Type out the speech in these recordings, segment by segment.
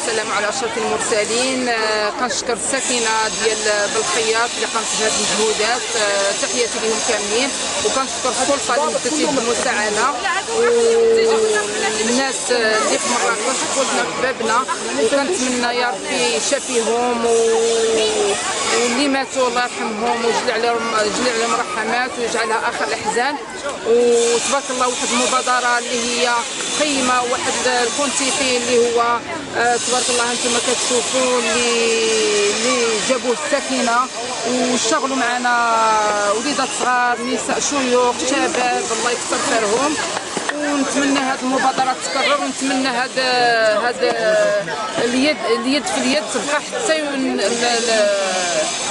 والسلام على اشرف المرسلين. كنشكر الساكنه ديال بالخياط اللي قامت بهذه المجهودات، تحياتي لهم كاملين. وكنشكر السلطه اللي مدت يد المساعده، والناس اللي في مراكش وقفنا في بابنا، وكنتمنى يا ربي يشافيهم واللي ماتوا الله يرحمهم ويجعل عليهم رحمات ويجعلها اخر الاحزان. وتبارك الله واحد المبادره اللي هي قيمه، واحد الكونتيتي اللي هو تبارك الله انتم كتشوفوا اللي جابوه الساكنه واشتغلوا معنا وليدات صغار، نساء، شيوخ، شباب، الله يكثر خيرهم. ونتمنى هذه المبادره تتكرر، ونتمنى هذا اليد في اليد تبقى حتى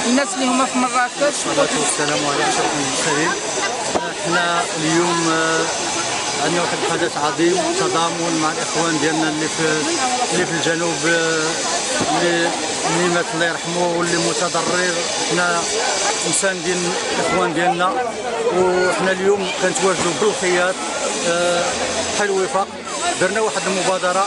الناس اللي هما في مراكش. والسلام على اشرف المرسلين. احنا اليوم عندنا واحد الحدث عظيم، تضامن مع الاخوان ديالنا اللي في الجنوب، اللي مات الله يرحمه واللي متضرر. احنا انسان ديال الاخوان ديالنا، وحنا اليوم كنتواجدوا بالخياط بحال الوفاق. درنا واحد المبادره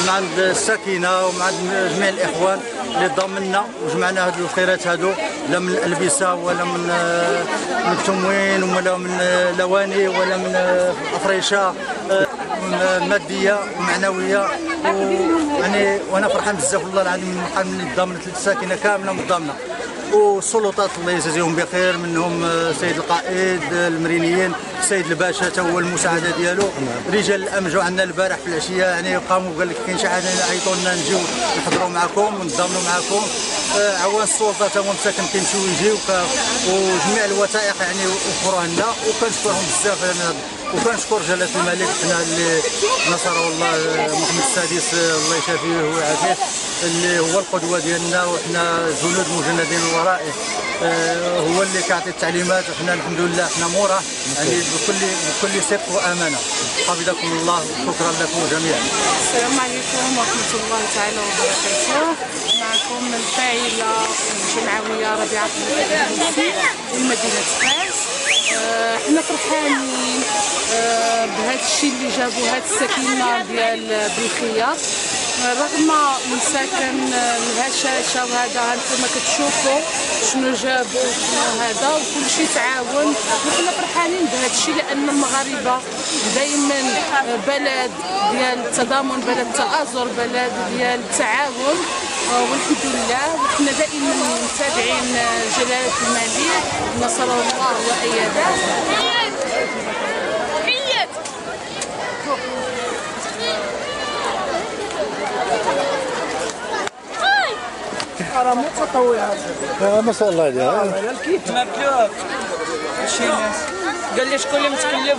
مع عند الساكنه ومع جميع الاخوان اللي ضمننا وجمعنا هاد الخيرات هادو، لا من الالبسه ولا من التموين ولا من الاواني ولا من افريشه ماديه ومعنويه. يعني وانا فرحان بزاف والله العظيم من ضمنت الساكنه كامله متضامنه، والسلطات الله يجازيهم بخير، منهم السيد القائد المرينيين، السيد الباشا حتى هو المساعده ديالو، رجال الامن جاو عندنا البارح في العشيه، يعني قاموا قال لك كاين شي حاجه عيطوا لنا نجيو نحضروا معكم ونتضامنوا معكم. عوان السلطه تا هما مساكن كيمشيو ويجيو، وجميع الوثائق يعني وفروها لنا، وكنشكرهم بزاف. وكنشكر جلاله الملك حنا اللي نصره الله محمد السادس الله يشافيه ويعافيه، اللي هو القدوه ديالنا، وحنا جنود مجندين ورائه، هو اللي كيعطي التعليمات، وحنا الحمد لله حنا موراه يعني بكل صدق وامانه. حفظكم الله وشكرا لكم جميعا. السلام عليكم ورحمه الله تعالى وبركاته. معكم الفاعله الجمعويه ربيعه من مدينه فاس. حنا فرحانين بهذا الشيء اللي جابوا هاد السكينه ديال بالخياط، رغم من ساكن الهشاشه وهذا هانتوما كتشوفوا شنو جابوا هذا، وكل شيء تعاون. وحنا فرحانين بهذا الشيء لان المغاربه دائما بلد ديال التضامن، بلد التآزر، بلد ديال التعاون، والحمد لله. وحنا دائما متابعين جلاله الملك نصره الله وايده. راه متطوع هذا ما شاء الله عليها. مبلوك شي ناس قال لي شكون اللي متكلف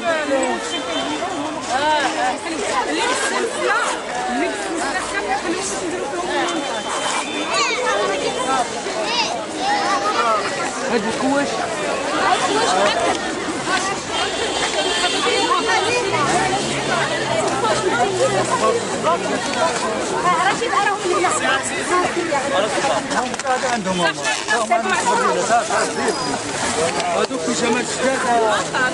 هاد الكواش عندهم هذوك في جمال الشتاء.